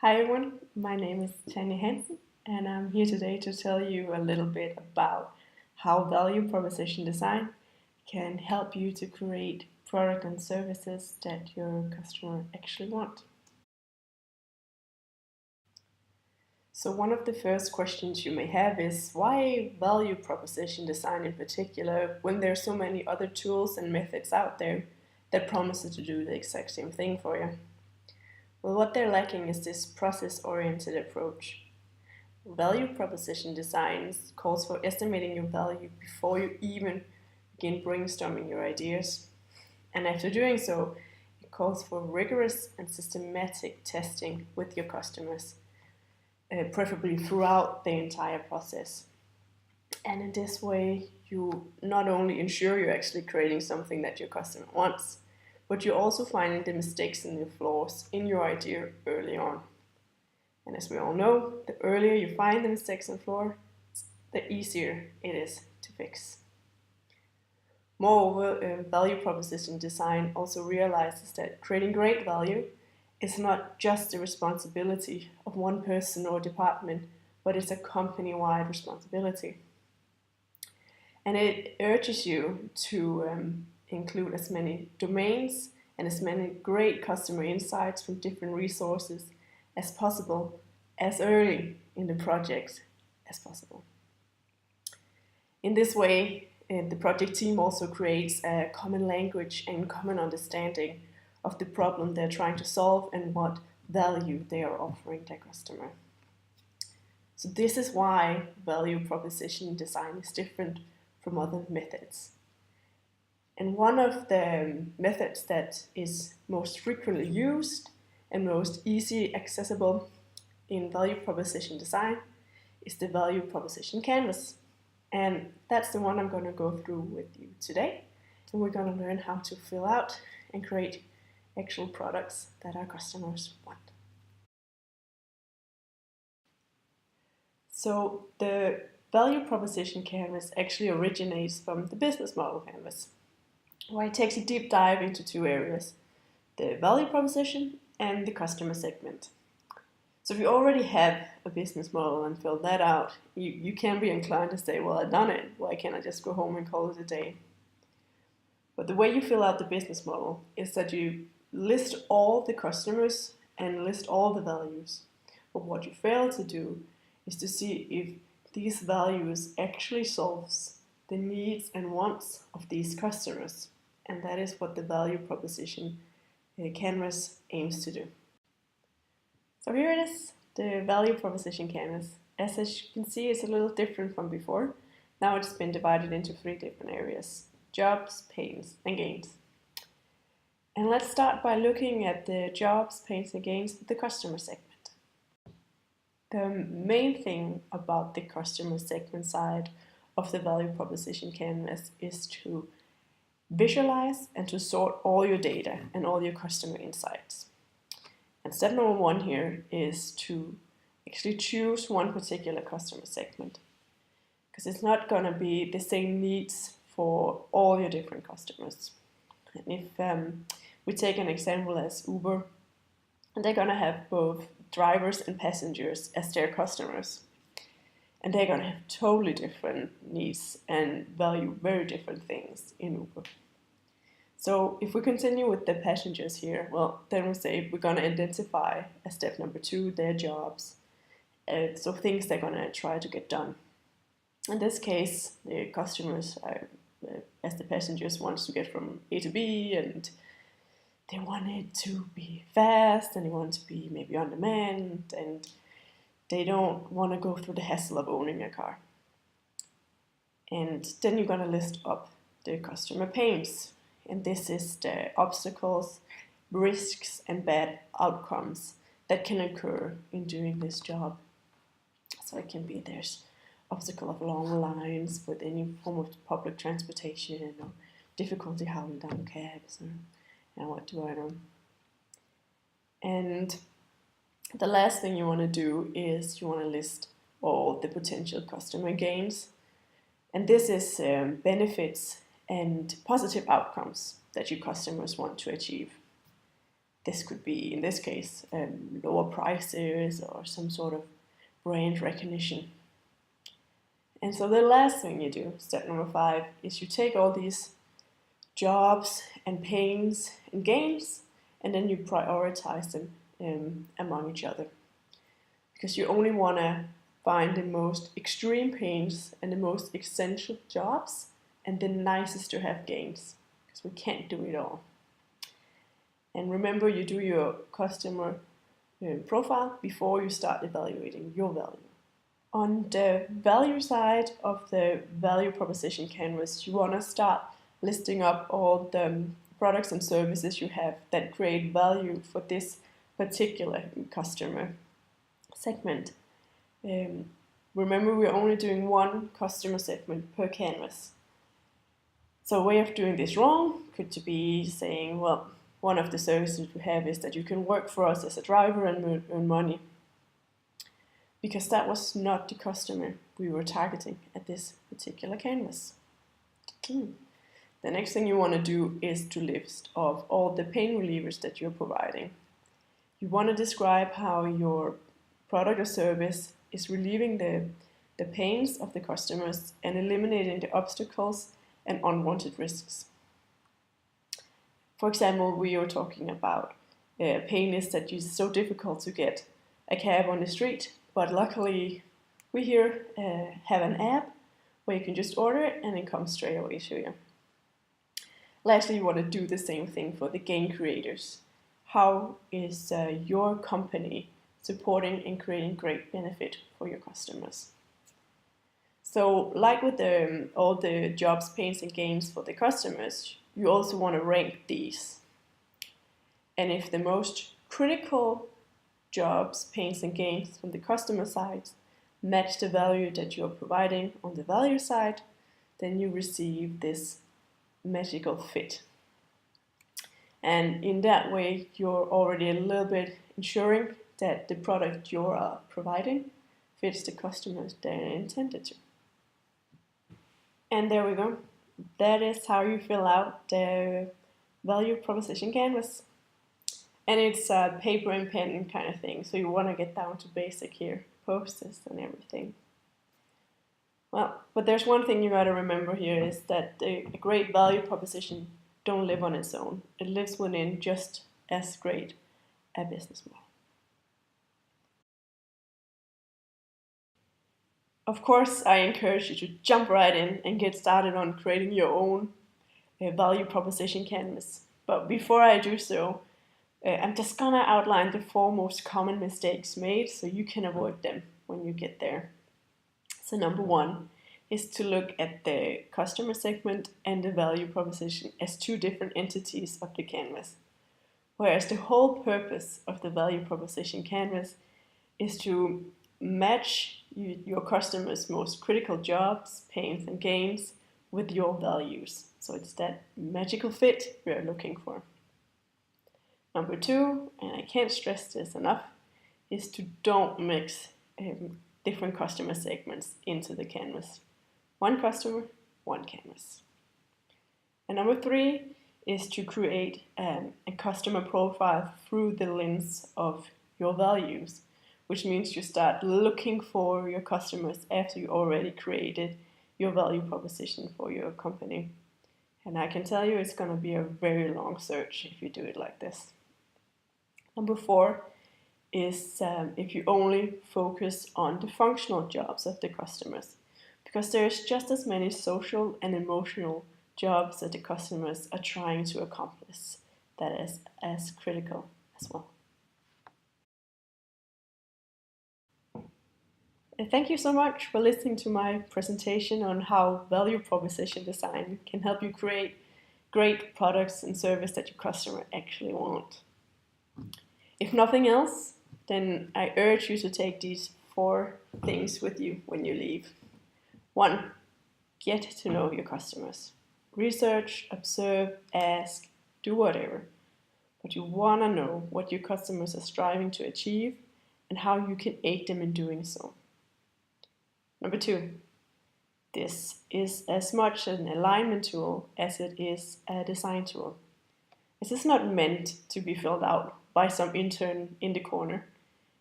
Hi everyone, my name is Tanja Hansen and I'm here today to tell you a little bit about how value proposition design can help you to create product and services that your customer actually want. So one of the first questions you may have is why value proposition design in particular when there are so many other tools and methods out there that promise to do the exact same thing for you? Well, what they're lacking is this process-oriented approach. Value proposition designs calls for estimating your value before you even begin brainstorming your ideas. And after doing so, it calls for rigorous and systematic testing with your customers, preferably throughout the entire process. And in this way, you not only ensure you're actually creating something that your customer wants, but you're also finding the mistakes and the flaws in your idea early on. And as we all know, the earlier you find the mistakes and flaws, the easier it is to fix. Moreover, value proposition design also realizes that creating great value is not just the responsibility of one person or department, but it's a company-wide responsibility. And it urges you to include as many domains and as many great customer insights from different resources as possible, as early in the project as possible. In this way, the project team also creates a common language and common understanding of the problem they're trying to solve and what value they are offering their customer. So this is why value proposition design is different from other methods. And one of the methods that is most frequently used and most easily accessible in value proposition design is the value proposition canvas. And that's the one I'm going to go through with you today. And we're going to learn how to fill out and create actual products that our customers want. So the value proposition canvas actually originates from the business model canvas, where it takes a deep dive into two areas, the value proposition and the customer segment. So if you already have a business model and fill that out, you can be inclined to say, well, I've done it. Why can't I just go home and call it a day? But the way you fill out the business model is that you list all the customers and list all the values. But what you fail to do is to see if these values actually solves the needs and wants of these customers. And that is what the value proposition canvas aims to do. So here it is, the value proposition canvas. As you can see, it's a little different from before. Now it's been divided into 3 different areas: jobs, pains, and gains. And let's start by looking at the jobs, pains, and gains of the customer segment. The main thing about the customer segment side of the value proposition canvas is to visualize and to sort all your data and all your customer insights. And step number 1 here is to actually choose one particular customer segment, because it's not going to be the same needs for all your different customers. And if we take an example as Uber, they're going to have both drivers and passengers as their customers. And they're going to have totally different needs and value very different things in Uber. So if we continue with the passengers here, well, then we say we're going to identify as step number 2 their jobs. So things they're going to try to get done. In this case, the customers, as the passengers, wants to get from A to B, and they want it to be fast, and they want to be maybe on demand, and they don't want to go through the hassle of owning a car. And then you're going to list up the customer pains. And this is the obstacles, risks, and bad outcomes that can occur in doing this job. So it can be there's obstacle of long lines with any form of public transportation, or difficulty howling down cabs, or what do I know. And the last thing you want to do is you want to list all the potential customer gains. And this is benefits and positive outcomes that your customers want to achieve. This could be, in this case, lower prices or some sort of brand recognition. And so the last thing you do, step number 5, is you take all these jobs and pains and gains, and then you prioritize them among each other. Because you only want to find the most extreme pains and the most essential jobs and the nicest to have gains, because we can't do it all. And remember, you do your customer profile before you start evaluating your value. On the value side of the value proposition canvas, you want to start listing up all the products and services you have that create value for this particular customer segment. Remember, we're only doing one customer segment per canvas. So a way of doing this wrong could be saying, well, one of the services we have is that you can work for us as a driver and earn money. Because that was not the customer we were targeting at this particular canvas. The next thing you want to do is to list of all the pain relievers that you're providing. You want to describe how your product or service is relieving the pains of the customers and eliminating the obstacles and unwanted risks. For example, we are talking about pain is that it's so difficult to get a cab on the street, but luckily we here have an app where you can just order it and it comes straight away to you. Lastly, you want to do the same thing for the gain creators. How is your company supporting and creating great benefit for your customers? So like with all the jobs, pains and gains for the customers, you also want to rank these. And if the most critical jobs, pains and gains from the customer side match the value that you're providing on the value side, then you receive this magical fit. And in that way, you're already a little bit ensuring that the product you're providing fits the customers they're intended to. And there we go. That is how you fill out the value proposition canvas. And it's a paper and pen kind of thing, so you want to get down to basic here, post-its and everything. Well, but there's one thing you got to remember here is that a great value proposition don't live on its own. It lives within just as great a business model. Of course, I encourage you to jump right in and get started on creating your own value proposition canvas. But before I do so, I'm just gonna outline the 4 most common mistakes made so you can avoid them when you get there. So number 1 is to look at the customer segment and the value proposition as 2 different entities of the canvas. Whereas the whole purpose of the value proposition canvas is to match your customers' most critical jobs, pains and gains with your values. So it's that magical fit we're looking for. Number 2, and I can't stress this enough, is to don't mix different customer segments into the canvas. One customer, one canvas. And number 3 is to create a customer profile through the lens of your values, which means you start looking for your customers after you already created your value proposition for your company. And I can tell you it's going to be a very long search if you do it like this. Number 4 is if you only focus on the functional jobs of the customers, because there's just as many social and emotional jobs that the customers are trying to accomplish that is as critical as well. Thank you so much for listening to my presentation on how value proposition design can help you create great products and service that your customer actually want. If nothing else, then I urge you to take these 4 things with you when you leave. 1, get to know your customers. Research, observe, ask, do whatever. But you want to know what your customers are striving to achieve and how you can aid them in doing so. Number 2, this is as much an alignment tool as it is a design tool. This is not meant to be filled out by some intern in the corner.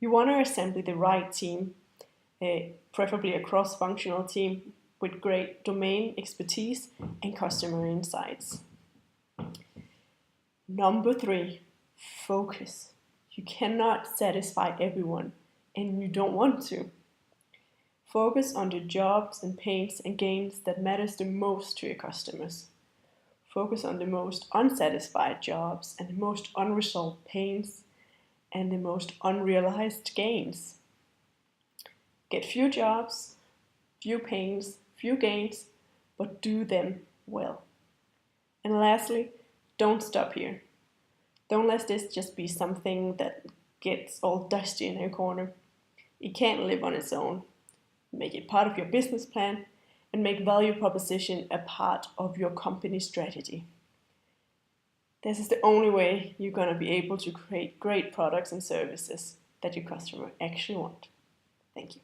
You want to assemble the right team, preferably a cross-functional team with great domain expertise and customer insights. Number 3, focus. You cannot satisfy everyone, and you don't want to. Focus on the jobs and pains and gains that matters the most to your customers. Focus on the most unsatisfied jobs and the most unresolved pains and the most unrealized gains. Get few jobs, few pains, few gains, but do them well. And lastly, don't stop here. Don't let this just be something that gets all dusty in a corner. It can't live on its own. Make it part of your business plan and make value proposition a part of your company strategy. This is the only way you're going to be able to create great products and services that your customer actually want. Thank you.